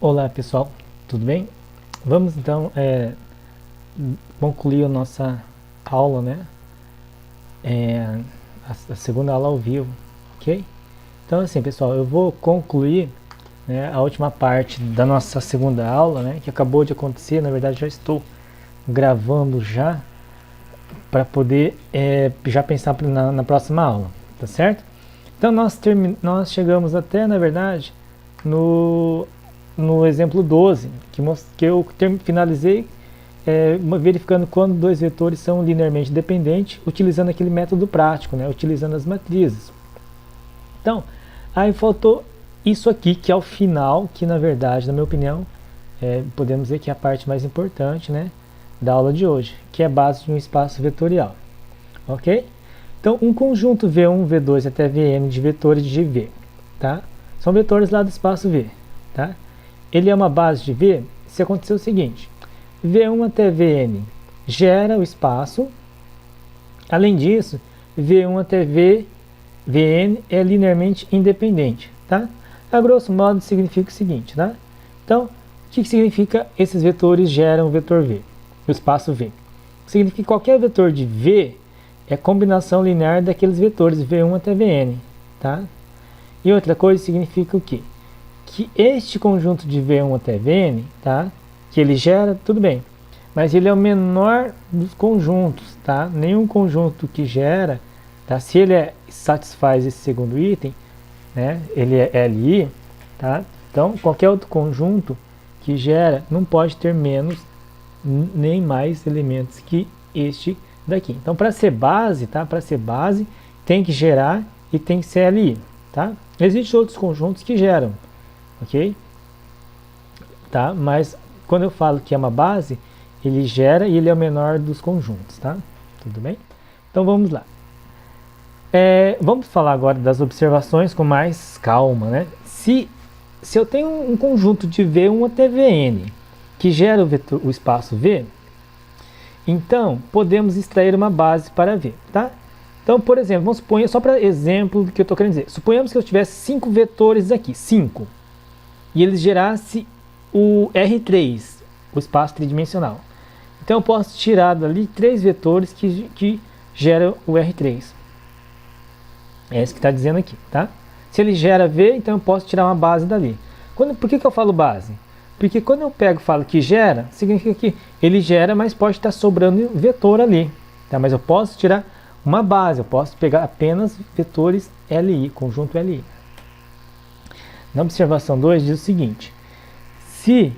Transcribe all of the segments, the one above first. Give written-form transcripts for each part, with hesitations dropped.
Olá pessoal, tudo bem? Vamos então concluir a nossa aula, né? É, a segunda aula ao vivo, ok? Então assim pessoal, eu vou concluir, né, a última parte da nossa segunda aula, né? Que acabou de acontecer, na verdade já estou gravando já para poder já pensar na próxima aula, tá certo? Então nós chegamos até, na verdade, no exemplo 12, que eu finalizei verificando quando dois vetores são linearmente dependentes, utilizando aquele método prático, né, utilizando as matrizes. Então, aí faltou isso aqui, que é o final, que na verdade, na minha opinião, podemos dizer que é a parte mais importante, né, da aula de hoje, que é a base de um espaço vetorial. Ok? Então, um conjunto V1, V2 até Vn de vetores de V, tá? São vetores lá do espaço V, tá? Ele é uma base de V se acontecer o seguinte: V1 até Vn gera o espaço. Além disso, V1 até Vn é linearmente independente, tá? A grosso modo significa o seguinte, tá? Então, o que significa esses vetores geram o vetor V, o espaço V? Significa que qualquer vetor de V é combinação linear daqueles vetores V1 até Vn, tá? E outra coisa significa o quê? Que este conjunto de V1 até Vn, tá? Que ele gera, tudo bem, mas ele é o menor dos conjuntos, tá? Nenhum conjunto que gera, tá? Se ele satisfaz esse segundo item, né? Ele é Li, tá? Então, qualquer outro conjunto que gera não pode ter menos nem mais elementos que este daqui. Então, para ser base, tá? Para ser base, tem que gerar e tem que ser Li, tá? Existem outros conjuntos que geram, ok? Tá? Mas quando eu falo que é uma base, ele gera e ele é o menor dos conjuntos, tá? Tudo bem? Então vamos lá. Vamos falar agora das observações com mais calma, né? Se eu tenho um conjunto de V1 até Vn que gera o espaço V, então podemos extrair uma base para V, tá? Então, por exemplo, vamos supor, só para exemplo do que eu estou querendo dizer, suponhamos que eu tivesse 5 vetores aqui, 5, e eles gerassem o R3, o espaço tridimensional. Então eu posso tirar dali 3 vetores que geram o R3. É isso que está dizendo aqui, tá? Se ele gera V, então eu posso tirar uma base dali. Por que eu falo base? Porque quando eu pego e falo que gera, significa que ele gera, mas pode estar sobrando vetor ali. Tá? Mas eu posso tirar uma base, eu posso pegar apenas vetores Li, conjunto Li. Na observação 2 diz o seguinte: se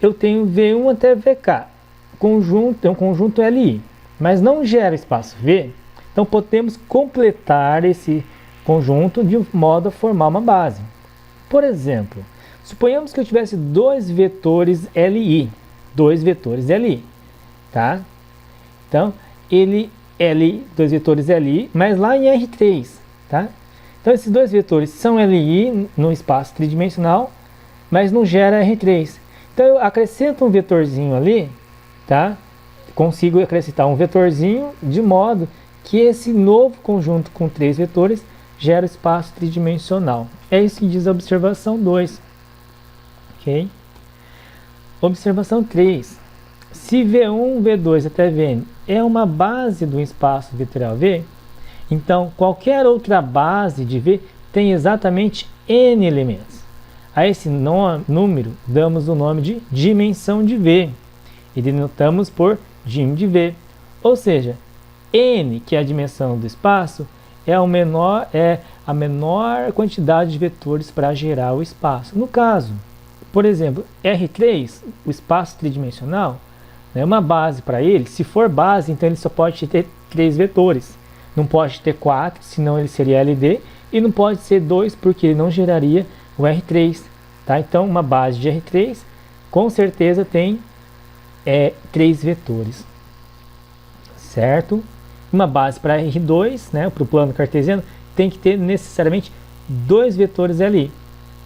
eu tenho V1 até Vk, é um conjunto Li, mas não gera espaço V, então podemos completar esse conjunto de modo a formar uma base. Por exemplo, suponhamos que eu tivesse dois vetores Li, tá? Então, dois vetores Li, mas lá em R3, tá? Então, esses dois vetores são Li no espaço tridimensional, mas não gera R3. Então, eu acrescento um vetorzinho ali, tá? Consigo acrescentar um vetorzinho de modo que esse novo conjunto com 3 vetores gera espaço tridimensional. É isso que diz a observação 2. Ok? Observação 3. Se V1, V2 até Vn é uma base do espaço vetorial V, então qualquer outra base de V tem exatamente n elementos. A esse número damos o nome de dimensão de V e denotamos por dim de V. Ou seja, n, que é a dimensão do espaço, é a menor quantidade de vetores para gerar o espaço. No caso, por exemplo, R3, o espaço tridimensional, é uma base para ele. Se for base, então ele só pode ter 3 vetores. Não pode ter 4, senão ele seria LD. E não pode ser 2, porque ele não geraria o R3. Tá? Então, uma base de R3, com certeza tem 3 vetores. Certo? Uma base para R2, né, para o plano cartesiano, tem que ter necessariamente 2 vetores ali.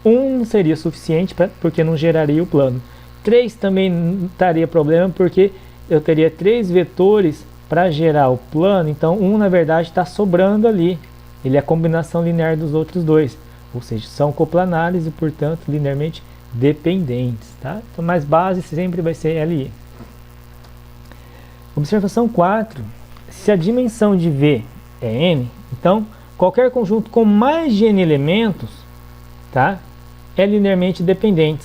Um não seria suficiente porque não geraria o plano. 3 também não daria problema porque eu teria 3 vetores para gerar o plano, então um na verdade está sobrando ali. Ele é a combinação linear dos outros dois, ou seja, são coplanares e portanto linearmente dependentes, tá? Então, mais base sempre vai ser LI. Observação 4. Se a dimensão de V é N, então qualquer conjunto com mais de N elementos, tá, é linearmente dependente.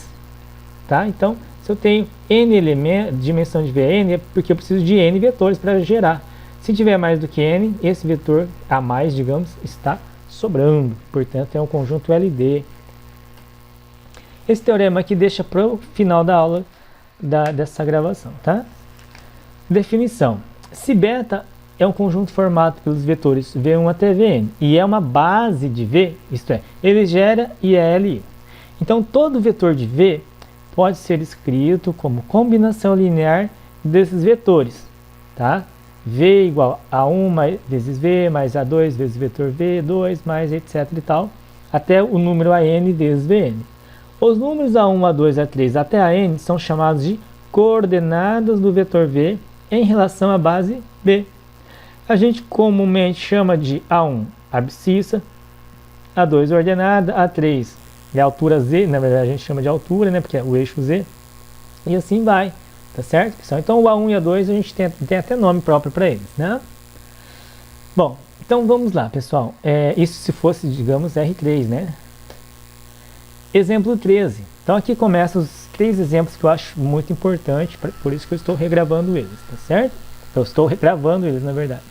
Tá? Então, se eu tenho N elementos, dimensão de V é N, é porque eu preciso de N vetores para gerar. Se tiver mais do que N, esse vetor a mais, digamos, está sobrando. Portanto, é um conjunto LD. Esse teorema aqui deixa para o final da aula dessa gravação. Tá? Definição. Se beta é um conjunto formado pelos vetores V1 até Vn e é uma base de V, isto é, ele gera e é LI. Então, todo vetor de V pode ser escrito como combinação linear desses vetores, tá? V igual a 1 vezes V, mais A2 vezes vetor V2, mais etc e tal, até o número AN vezes Vn. Os números A1, A2, A3 até AN são chamados de coordenadas do vetor V em relação à base B. A gente comumente chama de A1 abscissa, A2 ordenada, A3 é a altura Z, na verdade a gente chama de altura, né, porque é o eixo Z, e assim vai, tá certo, pessoal? Então o A1 e A2 a gente tem até nome próprio para eles, né? Bom, então vamos lá, pessoal. Isso se fosse, digamos, R3, né? Exemplo 13. Então aqui começam os 3 exemplos que eu acho muito importante, por isso que eu estou regravando eles, tá certo? Eu estou regravando eles, na verdade.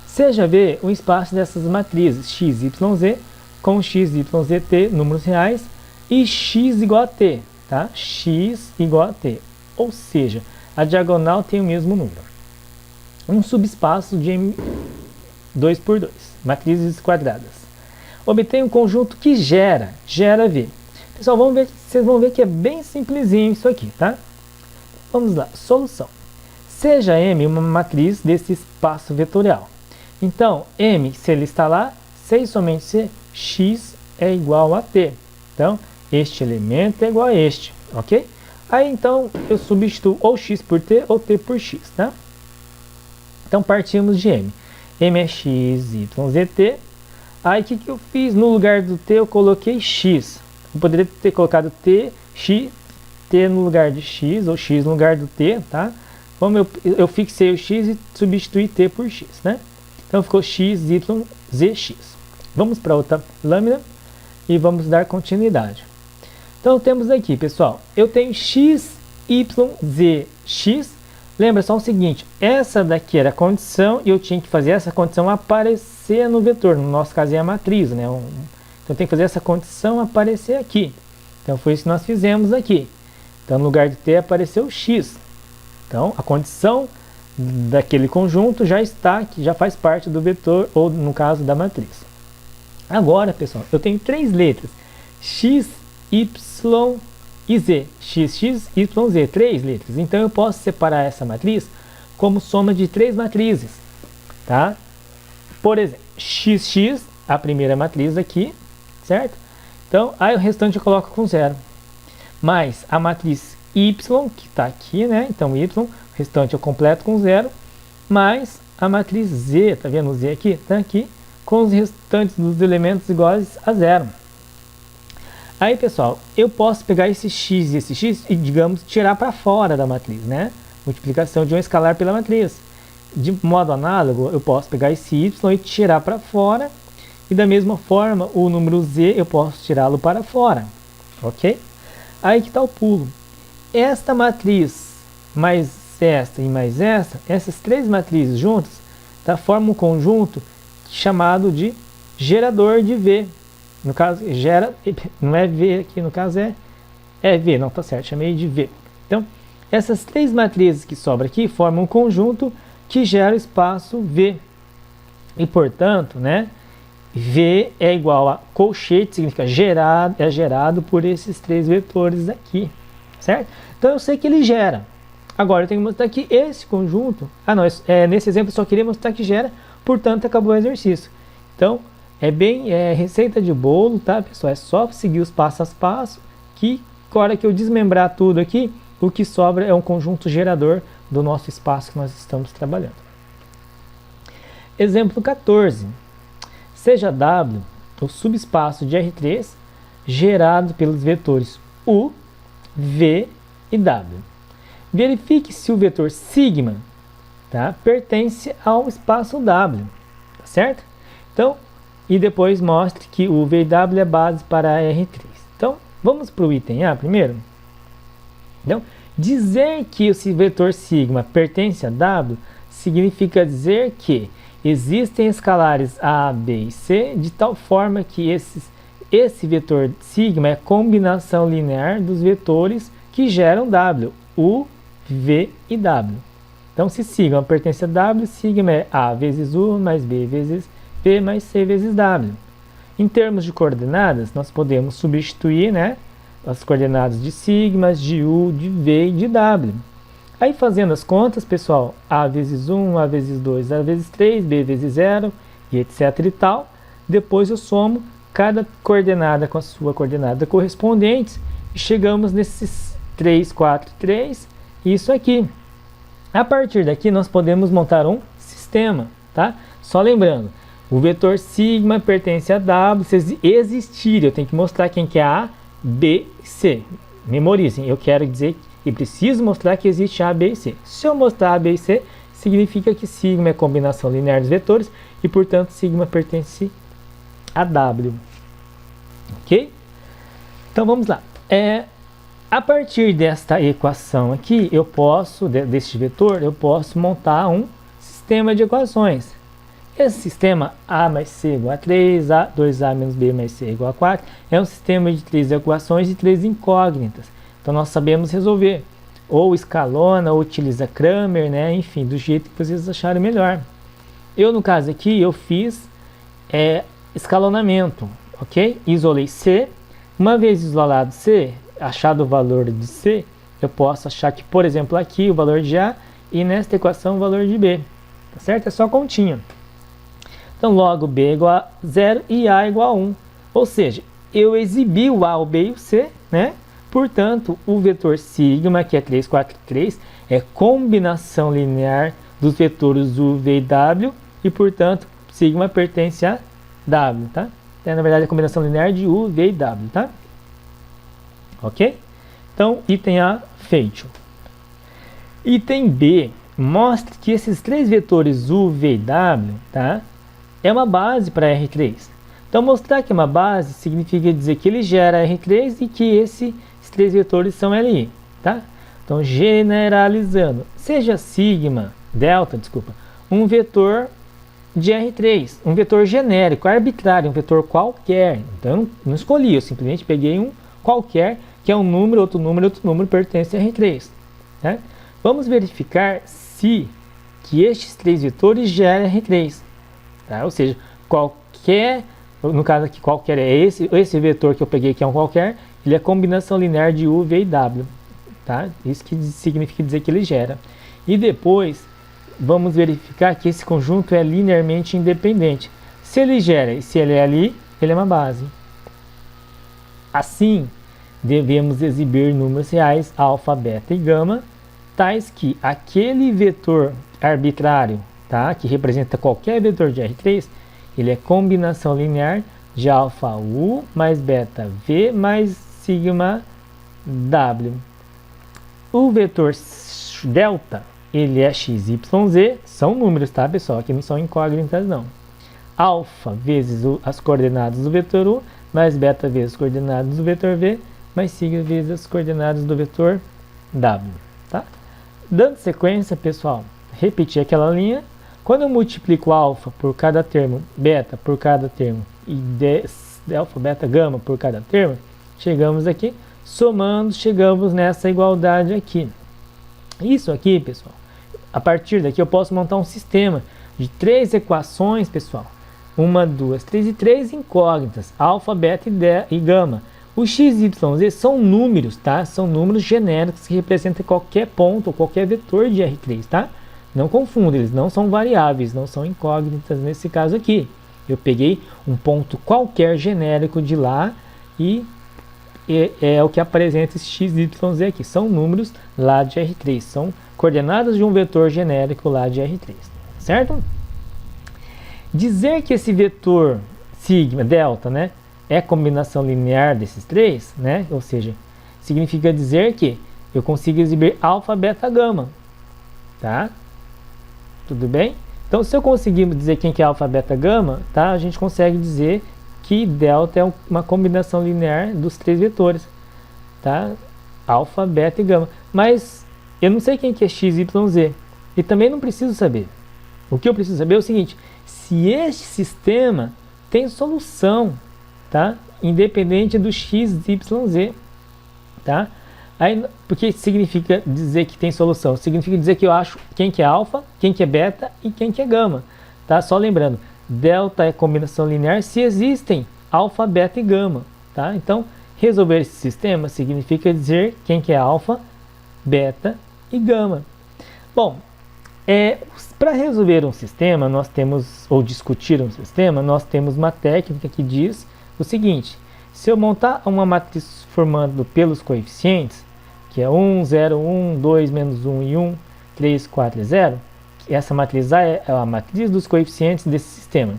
Seja V o espaço dessas matrizes x, y, z, com x, y, z, t, números reais, e x igual a t, tá? X igual a t, ou seja, a diagonal tem o mesmo número. Um subespaço de M 2 por 2, matrizes quadradas. Obtém um conjunto que gera V. Pessoal, vocês vão ver que é bem simplesinho isso aqui, tá? Vamos lá, solução. Seja M uma matriz desse espaço vetorial. Então, M, se ele está lá, se e somente se x é igual a t. Então, este elemento é igual a este, ok? Aí, então, eu substituo ou x por t ou t por x, tá? Então, partimos de M. M é x, y, z, t. Aí, o que eu fiz? No lugar do t, eu coloquei x. Eu poderia ter colocado t, x, t no lugar de x, ou x no lugar do t, tá? Como eu fixei o x e substituí t por x, né? Então, ficou x, y, z, x. Vamos para outra lâmina e vamos dar continuidade. Então, temos aqui, pessoal, eu tenho x, y, z, x. Lembra só o seguinte, essa daqui era a condição e eu tinha que fazer essa condição aparecer no vetor. No nosso caso é a matriz, né? Então, eu tenho que fazer essa condição aparecer aqui. Então, foi isso que nós fizemos aqui. Então, no lugar de t apareceu x. Então, a condição daquele conjunto já está aqui, já faz parte do vetor, ou no caso da matriz. Agora, pessoal, eu tenho 3 letras, x, y e z, x, y, z, 3 letras. Então, eu posso separar essa matriz como soma de 3 matrizes, tá? Por exemplo, x, a primeira matriz aqui, certo? Então, aí o restante eu coloco com 0. Mais a matriz y, que está aqui, né? Então, y, o restante eu completo com 0, mais a matriz z, tá vendo o z aqui? Está aqui, com os restantes dos elementos iguais a 0. Aí, pessoal, eu posso pegar esse x e esse x e, digamos, tirar para fora da matriz, né? Multiplicação de um escalar pela matriz. De modo análogo, eu posso pegar esse y e tirar para fora, e da mesma forma, o número z eu posso tirá-lo para fora, ok? Aí que está o pulo. Esta matriz mais esta e mais esta, essas 3 matrizes juntas, tá, formam um conjunto chamado de gerador de V. No caso, gera, não é V aqui, no caso é V, não, tá certo, chamei de V. Então, essas 3 matrizes que sobram aqui formam um conjunto que gera o espaço V. E, portanto, né, V é igual a colchete, significa gerado, é gerado por esses 3 vetores aqui, certo? Então, eu sei que ele gera. Agora, eu tenho que mostrar que esse conjunto... nesse exemplo, eu só queria mostrar que gera, portanto, acabou o exercício. Então, é receita de bolo, tá, pessoal? É só seguir os passo a passo, que, na hora que eu desmembrar tudo aqui, o que sobra é um conjunto gerador do nosso espaço que nós estamos trabalhando. Exemplo 14. Seja W o subespaço de R3 gerado pelos vetores U, V e W. Verifique se o vetor sigma, tá, pertence ao espaço W, tá certo? Então, e depois mostre que o V e W é base para R3. Então, vamos para o item A primeiro. Então, dizer que esse vetor sigma pertence a W significa dizer que existem escalares A, B e C de tal forma que esse vetor sigma é combinação linear dos vetores que geram W, U, V e W. Então, se sigma pertence a W, sigma é A vezes U mais B vezes V mais C vezes W. Em termos de coordenadas, nós podemos substituir, né, as coordenadas de sigma, de U, de V e de W. Aí fazendo as contas, pessoal, A vezes 1, A vezes 2, A vezes 3, B vezes 0 e etc e tal. Depois eu somo cada coordenada com a sua coordenada correspondente e chegamos nesses 3, 4, 3 e isso aqui. A partir daqui nós podemos montar um sistema, tá? Só lembrando, o vetor sigma pertence a W, se existir, eu tenho que mostrar quem que é A, B e C. Memorizem, eu quero dizer e preciso mostrar que existe A, B e C. Se eu mostrar A, B e C, significa que sigma é combinação linear dos vetores e, portanto, sigma pertence a W. Ok? Então, vamos lá. A partir desta equação aqui, eu posso, deste vetor, eu posso montar um sistema de equações. Esse sistema A mais C igual a 3, 2A menos B mais C igual a 4, é um sistema de 3 equações e 3 incógnitas. Então, nós sabemos resolver. Ou escalona, ou utiliza Cramer, né? Enfim, do jeito que vocês acharem melhor. Eu, no caso aqui, eu fiz escalonamento, ok? Isolei C. Uma vez isolado C, achado o valor de C, eu posso achar que, por exemplo, aqui o valor de A e nesta equação o valor de B. Tá certo? É só continha. Então, logo B igual a 0 e A igual a 1. Ou seja, eu exibi o A, o B e o C, né? Portanto, o vetor sigma, que é 3, 4, 3, é combinação linear dos vetores U, V e W, e, portanto, sigma pertence a W, tá? É, na verdade, a combinação linear de U, V e W, tá? Ok? Então, item A, feito. Item B, mostra que esses três vetores U, V e W, tá? É uma base para R3. Então, mostrar que é uma base significa dizer que ele gera R3 e que esses três vetores são LI, tá? Então, generalizando, seja sigma, delta, desculpa, um vetor de R3, um vetor genérico, arbitrário, um vetor qualquer. Então, eu não escolhi, eu simplesmente peguei um qualquer, que é um número, outro número pertence a R3. Né? Vamos verificar se que estes três vetores geram R3. Tá? Ou seja, qualquer, no caso aqui, qualquer é esse vetor que eu peguei, que é um qualquer, ele é combinação linear de U, V e W. Tá? Isso que significa dizer que ele gera. E depois, vamos verificar que esse conjunto é linearmente independente. Se ele gera e se ele é ali, ele é uma base. Assim, devemos exibir números reais, alfa, beta e gama, tais que aquele vetor arbitrário, tá, que representa qualquer vetor de R3, ele é combinação linear de alfa U mais beta V mais sigma W. O vetor delta, ele é x, y, z, são números, tá, pessoal? Aqui não são incógnitas, não. Alfa vezes as coordenadas do vetor U, mais beta vezes as coordenadas do vetor V, mais sigma vezes as coordenadas do vetor W, tá? Dando sequência, pessoal, repetir aquela linha. Quando eu multiplico alfa por cada termo, beta por cada termo e alfa, beta, gama por cada termo, chegamos aqui, somando, chegamos nessa igualdade aqui. Isso aqui, pessoal, a partir daqui eu posso montar um sistema de três equações, pessoal. 1, 2, 3 e 3 incógnitas, alfa, beta e gama. Os x, y, z são números, tá? São números genéricos que representam qualquer ponto ou qualquer vetor de R3, tá? Não confunda, eles não são variáveis, não são incógnitas nesse caso aqui. Eu peguei um ponto qualquer genérico de lá e é o que apresenta esse x, y, z aqui. São números lá de R3, são coordenadas de um vetor genérico lá de R3, certo? Dizer que esse vetor sigma, delta, né, é combinação linear desses três, né, ou seja, significa dizer que eu consigo exibir alfa, beta, gama, tá? Tudo bem? Então, se eu conseguir dizer quem que é alfa, beta, gama, tá? A gente consegue dizer que delta é uma combinação linear dos 3 vetores, tá? Alfa, beta e gama. Mas eu não sei quem que é x, y, z. E também não preciso saber. O que eu preciso saber é o seguinte: se este sistema tem solução, tá? Independente do x, y, z, tá? Aí, porque significa dizer que tem solução? Significa dizer que eu acho quem que é alfa, quem que é beta e quem que é gama, tá? Só lembrando, delta é combinação linear se existem alfa, beta e gama, tá? Então, resolver esse sistema significa dizer quem que é alfa, beta e gama. Bom, para resolver um sistema, nós temos, ou discutir um sistema, nós temos uma técnica que diz o seguinte: se eu montar uma matriz formando pelos coeficientes, que é 1, 0, 1, 2, menos 1 e 1, 3, 4 e 0, essa matriz A é a matriz dos coeficientes desse sistema.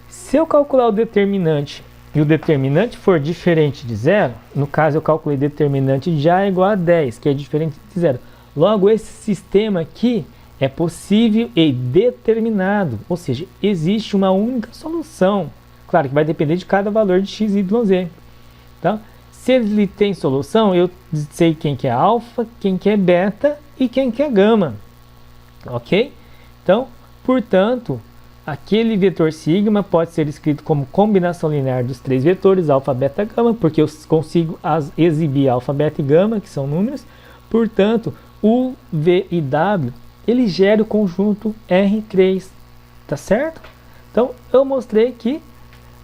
Se eu calcular o determinante e o determinante for diferente de 0, no caso eu calculei determinante de A igual a 10, que é diferente de 0. Logo, esse sistema aqui é possível e determinado, ou seja, existe uma única solução. Claro que vai depender de cada valor de x, y, z. Tá? Se ele tem solução, eu sei quem que é alfa, quem que é beta e quem que é gama. Ok? Então, portanto, aquele vetor sigma pode ser escrito como combinação linear dos 3 vetores, alfa, beta, gama, porque eu consigo exibir alfa, beta e gama, que são números. Portanto, U, V e W, ele gera o conjunto R3, tá certo? Então, eu mostrei que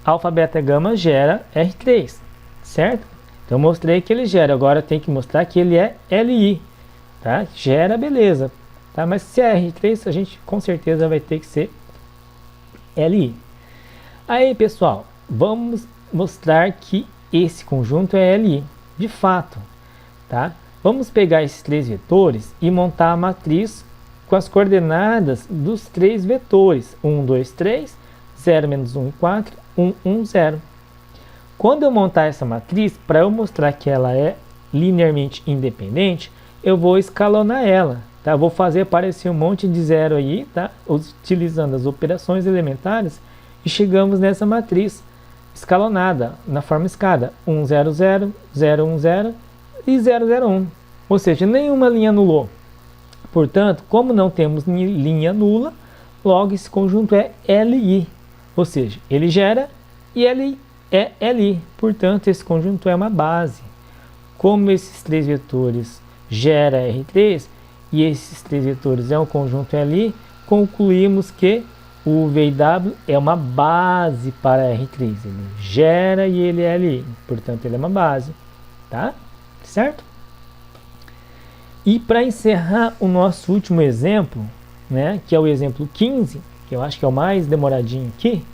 alfa, beta, gama gera R3, certo? Então, eu mostrei que ele gera, agora tem que mostrar que ele é LI, tá? Gera, beleza, tá? Mas se é R3, a gente com certeza vai ter que ser LI. Aí, pessoal, vamos mostrar que esse conjunto é LI, de fato, tá? Vamos pegar esses 3 vetores e montar a matriz com as coordenadas dos 3 vetores, 1, 2, 3, 0, menos 1 e 4, 1, 1, 0. Quando eu montar essa matriz, para eu mostrar que ela é linearmente independente, eu vou escalonar ela, tá? Vou fazer aparecer um monte de zero aí, tá? Utilizando as operações elementares, e chegamos nessa matriz escalonada, na forma escada, 1, 0, 0, 0, 1, 0 e 0, 0, 1. Ou seja, nenhuma linha anulou. Portanto, como não temos linha nula, logo esse conjunto é LI. Ou seja, ele gera e ele é LI. Portanto, esse conjunto é uma base. Como esses 3 vetores gera R3 e esses 3 vetores é um conjunto LI, concluímos que o V e W é uma base para R3. Ele gera e ele é LI. Portanto, ele é uma base. Tá? Certo? E para encerrar o nosso último exemplo, né, que é o exemplo 15, que eu acho que é o mais demoradinho aqui,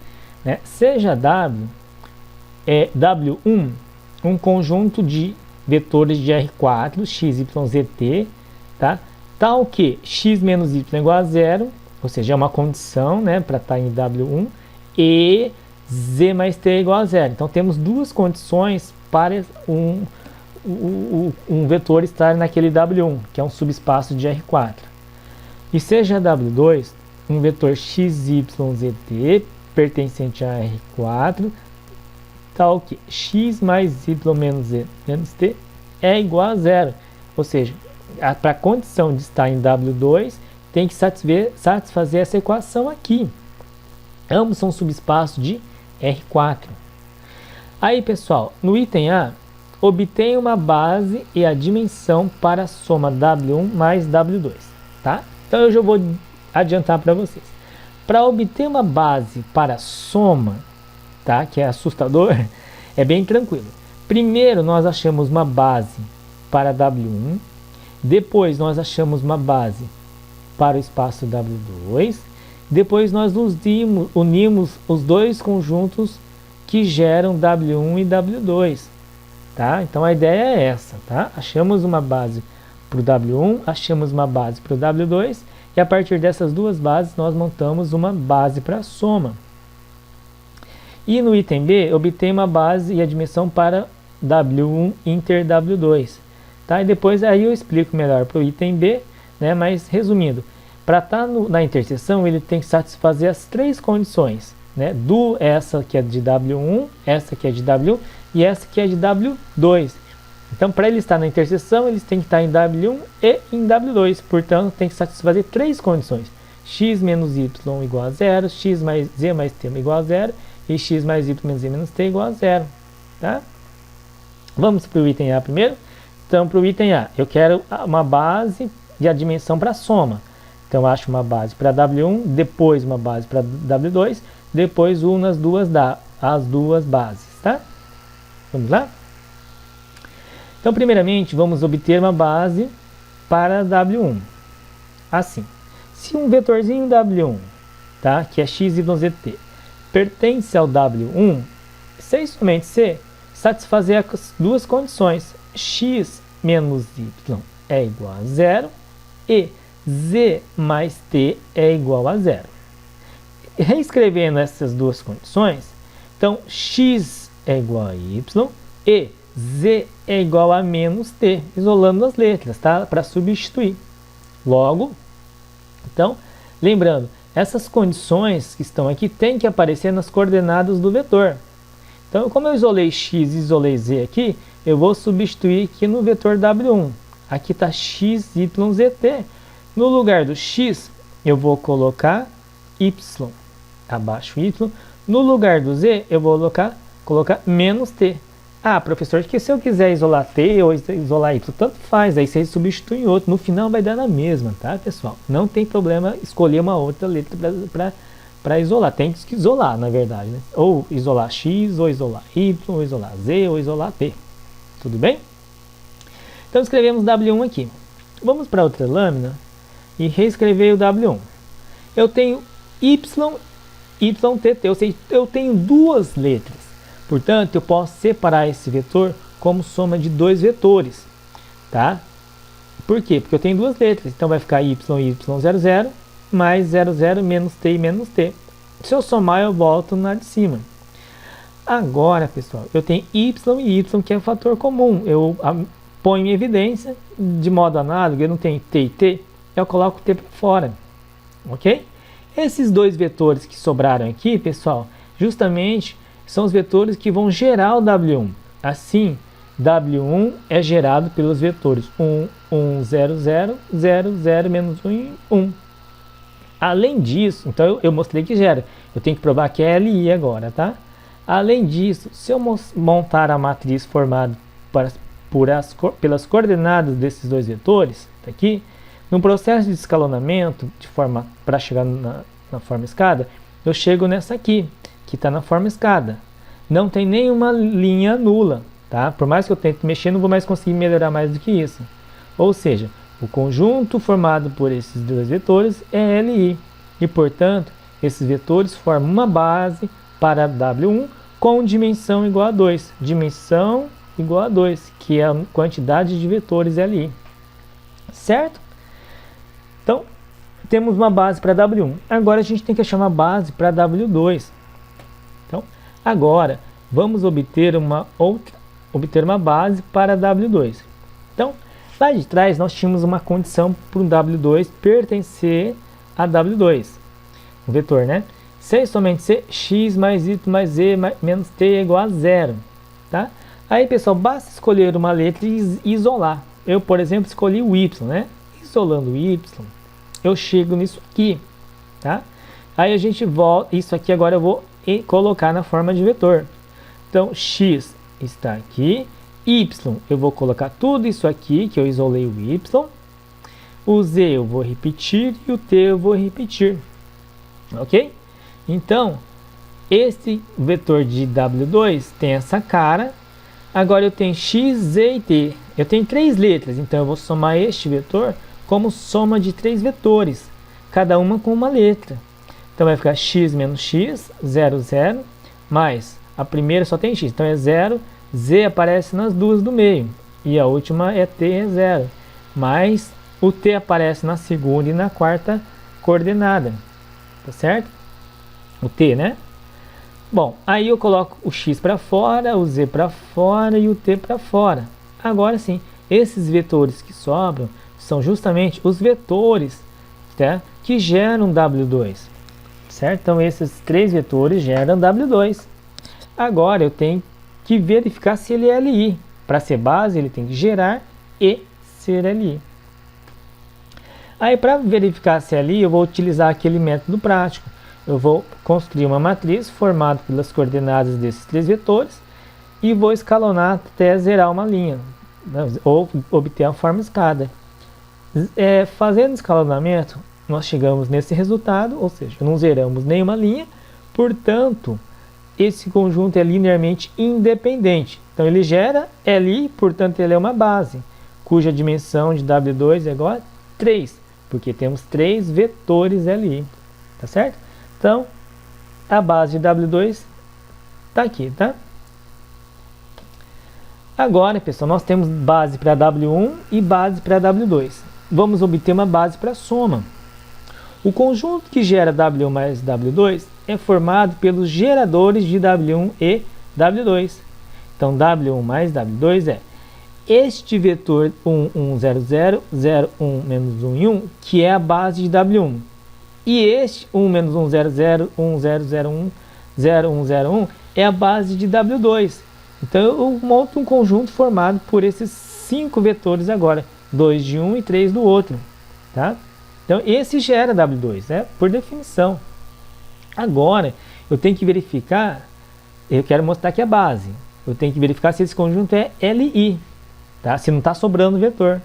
né, seja W é W1 um conjunto de vetores de R4, x, y, z, t, tá? Tal que x menos y igual a 0, ou seja, é uma condição, né, para estar em W1, e z mais t é igual a 0. Então temos duas condições para um vetor estar naquele W1, que é um subespaço de R4. E seja W2 um vetor x, y, z, t pertencente a R4, tal que x mais y menos z menos t é igual a 0. Ou seja, para a condição de estar em W2, tem que satisfazer essa equação aqui. Ambos são subespaços de R4. Aí, pessoal, no item A, obtenha uma base e a dimensão para a soma W1 mais W2, tá? Então eu já vou adiantar para vocês. Para obter uma base para a soma, tá? Que é assustador, é bem tranquilo. Primeiro nós achamos uma base para W1, depois nós achamos uma base para o espaço W2, depois nós unimos os dois conjuntos que geram W1 e W2. Tá? Então a ideia é essa, tá? Achamos uma base para o W1, achamos uma base para o W2 e a partir dessas duas bases nós montamos uma base para a soma. E no item B, obtém uma base e a dimensão para W1 inter W2. Tá? E depois aí eu explico melhor para o item B, né? Mas resumindo, para estar na interseção ele tem que satisfazer as três condições, né? Essa que é de W1, essa que é de W1 e essa que é de W2. Então, para ele estar na interseção, eles têm que estar em W1 e em W2. Portanto, tem que satisfazer três condições. X menos y igual a zero, x mais z mais t igual a zero e x mais y menos z menos t igual a zero. Tá? Vamos para o item A primeiro. Então, para o item A, eu quero uma base e a dimensão para soma. Então, eu acho uma base para W1, depois uma base para W2, depois uno as duas bases. Tá? Vamos lá? Então, primeiramente, vamos obter uma base para W1. Assim, se um vetorzinho W1, tá, que é x, y, z, t, pertence ao W1, se e somente se satisfazer as duas condições, x menos y é igual a zero e z mais t é igual a zero. Reescrevendo essas duas condições, então x é igual a y e z é igual a menos t, isolando as letras, tá? Para substituir. Logo, então, lembrando, essas condições que estão aqui têm que aparecer nas coordenadas do vetor. Então, como eu isolei x e isolei z aqui, eu vou substituir aqui no vetor W1. Aqui está x, y, z, t. No lugar do x, eu vou colocar y, abaixo y. No lugar do z, eu vou colocar menos t. Ah, professor, que se eu quiser isolar t ou isolar y, tanto faz, aí você substitui em outro. No final vai dar na mesma, tá, pessoal? Não tem problema escolher uma outra letra para isolar. Tem que isolar, na verdade, né? Ou isolar x, ou isolar y, ou isolar z, ou isolar t. Tudo bem? Então escrevemos W1 aqui. Vamos para outra lâmina e reescrever o W1. Eu tenho y, t, t. Ou seja, eu tenho duas letras. Portanto, eu posso separar esse vetor como soma de dois vetores, tá? Por quê? Porque eu tenho duas letras, então vai ficar y, 00, mais 00 menos t e menos t. Se eu somar, eu volto na de cima. Agora, pessoal, eu tenho y e y, que é o fator comum. Eu ponho em evidência, de modo análogo, eu não tenho t e t, eu coloco t para fora, ok? Esses dois vetores que sobraram aqui, pessoal, justamente são os vetores que vão gerar o W1. Assim, W1 é gerado pelos vetores 1, 1, 0, 0, 0, 0, menos 1 e 1. Além disso, então eu mostrei que gera. Eu tenho que provar que é LI agora, tá? Além disso, se eu montar a matriz formada pelas coordenadas desses dois vetores, tá aqui, no processo de escalonamento, para chegar na forma escada, eu chego nessa aqui, que está na forma escada. Não tem nenhuma linha nula, tá? Por mais que eu tente mexer, não vou mais conseguir melhorar mais do que isso. Ou seja, o conjunto formado por esses dois vetores é LI. E, portanto, esses vetores formam uma base para W1 com dimensão igual a 2. Dimensão igual a 2, que é a quantidade de vetores LI. Certo? Então, temos uma base para W1. Agora a gente tem que achar uma base para W2. Então, agora vamos obter uma base para W2. Então, lá de trás nós tínhamos uma condição para o W2 pertencer a W2. Um vetor, né? Se e somente se, x mais y mais z menos t é igual a zero. Tá? Aí, pessoal, basta escolher uma letra e isolar. Eu, por exemplo, escolhi o y, né? Isolando o y, eu chego nisso aqui, tá? Aí a gente volta, isso aqui agora eu vou colocar na forma de vetor. Então, x está aqui, y eu vou colocar tudo isso aqui, que eu isolei o y, o z eu vou repetir e o t eu vou repetir, ok? Então, esse vetor de W2 tem essa cara, agora eu tenho x, z e t, eu tenho três letras, então eu vou somar este vetor como soma de três vetores, cada uma com uma letra. Então vai ficar x menos x, 0, 0, mais a primeira só tem x, então é 0, z aparece nas duas do meio, e a última é t, é 0, mais o t aparece na segunda e na quarta coordenada, tá certo? O t, né? Bom, aí eu coloco o x para fora, o z para fora e o t para fora. Agora sim, esses vetores que sobram são justamente os vetores, tá, que geram W2, certo? Então esses três vetores geram W2. Agora eu tenho que verificar se ele é LI. Para ser base, ele tem que gerar e ser LI. Aí para verificar se é LI, eu vou utilizar aquele método prático. Eu vou construir uma matriz formada pelas coordenadas desses três vetores e vou escalonar até zerar uma linha, né, ou obter a forma escada. Fazendo escalonamento, nós chegamos nesse resultado, ou seja, não zeramos nenhuma linha, portanto, esse conjunto é linearmente independente. Então ele gera LI, portanto ele é uma base, cuja dimensão de W2 é igual a 3, porque temos 3 vetores LI, tá certo? Então, a base de W2 está aqui, tá? Agora, pessoal, nós temos base para W1 e base para W2. Vamos obter uma base para soma. O conjunto que gera W1 mais W2 é formado pelos geradores de W1 e W2. Então, W1 mais W2 é este vetor 1, 1, 0, 0, 0, 1, menos 1 e 1, que é a base de W1. E este 1, menos 1, 0, 0, 1, 0, 0, 1, 0, 1, 0, 1 é a base de W2. Então, eu monto um conjunto formado por esses 5 vetores agora. 2 de um e 3 do outro. Tá? Então, esse gera W2, né? Por definição. Agora, eu tenho que verificar, eu quero mostrar aqui a base. Eu tenho que verificar se esse conjunto é LI, tá? Se não está sobrando vetor.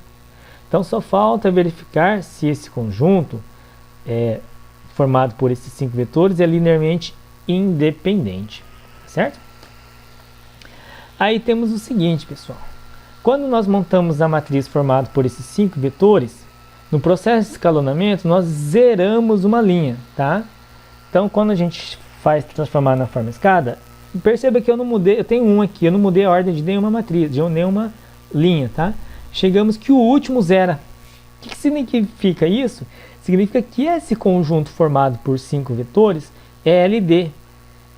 Então, só falta verificar se esse conjunto formado por esses 5 vetores é linearmente independente, certo? Aí temos o seguinte, pessoal. Quando nós montamos a matriz formada por esses 5 vetores, no processo de escalonamento, nós zeramos uma linha, tá? Então, quando a gente faz transformar na forma escada, perceba que eu não mudei, eu tenho um aqui, eu não mudei a ordem de nenhuma matriz, de nenhuma linha, tá? Chegamos que o último zera. O que significa isso? Significa que esse conjunto formado por 5 vetores é LD,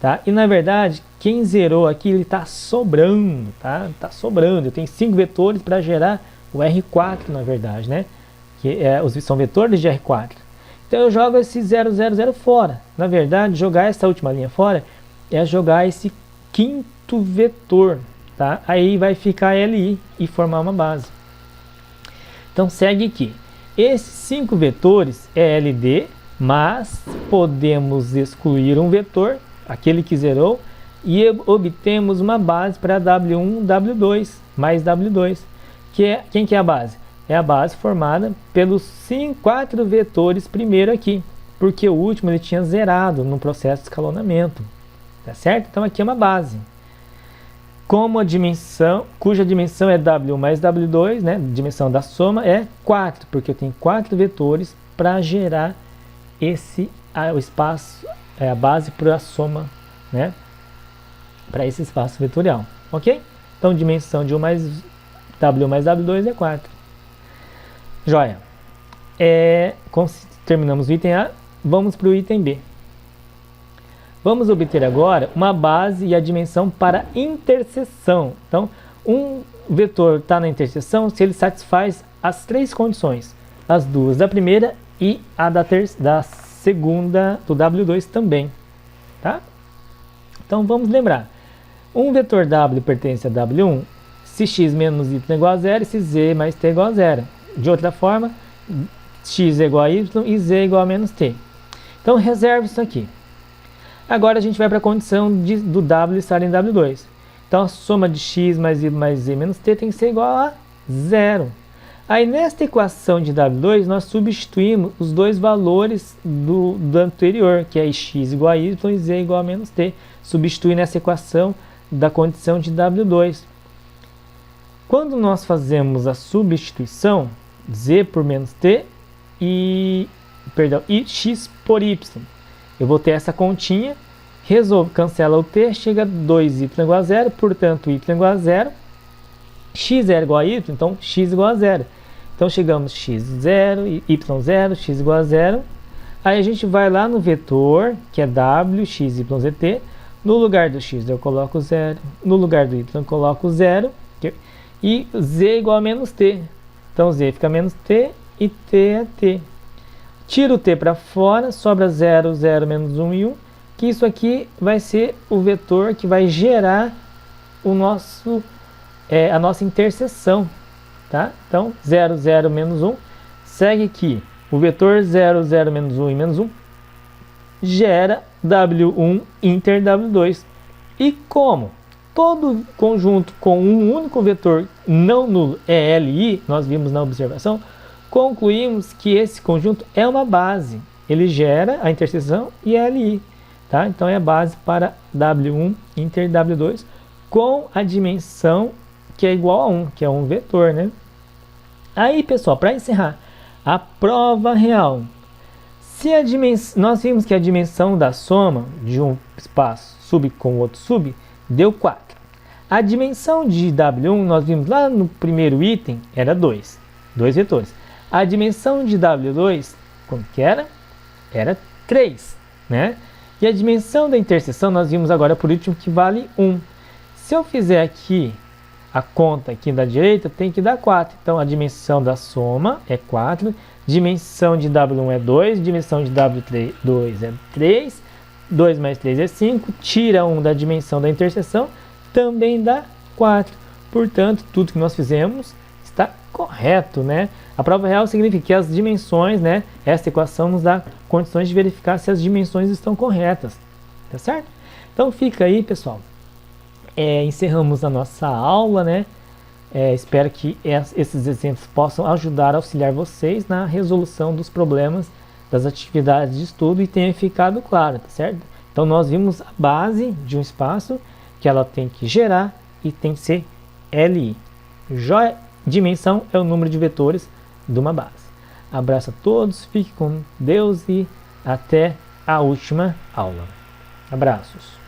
tá? E na verdade, quem zerou aqui, ele está sobrando, tá? Está sobrando. Eu tenho 5 vetores para gerar o R4, na verdade, né? Que são vetores de R4. Então eu jogo esse 0, 0, 0 fora. Na verdade, jogar essa última linha fora é jogar esse quinto vetor, tá? Aí vai ficar LI e formar uma base. Então segue aqui. Esses 5 vetores é LD, mas podemos excluir um vetor, aquele que zerou, e obtemos uma base para W1, W2, mais W2. Quem que é a base? É a base formada pelos 4 vetores primeiro aqui, porque o último ele tinha zerado no processo de escalonamento, tá certo? Então aqui é uma base. Como a dimensão, cuja dimensão é W1 mais W2, né? Dimensão da soma é 4, porque eu tenho 4 vetores para gerar o espaço, a base para a soma, né? Para esse espaço vetorial, ok? Então, dimensão de W1 mais W2 é 4. Joia. Terminamos o item A, vamos para o item B. Vamos obter agora uma base e a dimensão para interseção. Então, um vetor está na interseção se ele satisfaz as 3 condições. As 2 da primeira e a da segunda do W2 também. Tá? Então, vamos lembrar. Um vetor W pertence a W1 se x menos y é igual a 0 e se z mais t é igual a 0. De outra forma, x é igual a y e z é igual a menos t. Então, reserve isso aqui. Agora a gente vai para a condição do W estar em W2. Então a soma de x mais y mais z menos t tem que ser igual a 0. Aí nesta equação de W2 nós substituímos os dois valores do anterior, que é x igual a y e z igual a menos t. Substitui nessa equação da condição de W2. Quando nós fazemos a substituição, z por menos t e x por y, eu vou ter essa continha, cancela o t, chega a 2y igual a 0, portanto y igual a 0, x é igual a y, então x igual a 0. Então chegamos x 0, y 0, x igual a 0. Aí a gente vai lá no vetor, que é w, x, y, z, t, No lugar do x eu coloco 0, no lugar do y eu coloco 0, e z igual a menos t. Então z fica menos t e t é t. Tiro o t para fora, sobra 0, 0, menos 1 e 1, que isso aqui vai ser o vetor que vai gerar a nossa interseção. Tá? Então 0, 0, menos 1, segue que o vetor 0, 0, menos 1 e menos 1 gera W1 inter W2. E como todo conjunto com um único vetor não nulo é LI, nós vimos na observação, concluímos que esse conjunto é uma base. Ele gera a interseção e é LI. Tá? Então é a base para W1 inter W2 com a dimensão que é igual a 1, que é um vetor. Né? Aí, pessoal, para encerrar, a prova real. Se a nós vimos que a dimensão da soma de um espaço sub com o outro sub deu 4. A dimensão de W1, nós vimos lá no primeiro item, era 2 vetores. A dimensão de W2, como que era? Era 3, né? E a dimensão da interseção, nós vimos agora por último que vale 1. Se eu fizer aqui a conta aqui da direita, tem que dar 4. Então, a dimensão da soma é 4. Dimensão de W1 é 2. Dimensão de W2 é 3. 2 mais 3 é 5. Tira 1 da dimensão da interseção, também dá 4. Portanto, tudo que nós fizemos está correto, né? A prova real significa que as dimensões, né? Esta equação nos dá condições de verificar se as dimensões estão corretas. Tá certo? Então, fica aí, pessoal. Encerramos a nossa aula, né? Espero que esses exemplos possam ajudar a auxiliar vocês na resolução dos problemas das atividades de estudo e tenha ficado claro, tá certo? Então nós vimos a base de um espaço que ela tem que gerar e tem que ser LI. Dimensão é o número de vetores de uma base. Abraço a todos, fique com Deus e até a última aula. Abraços.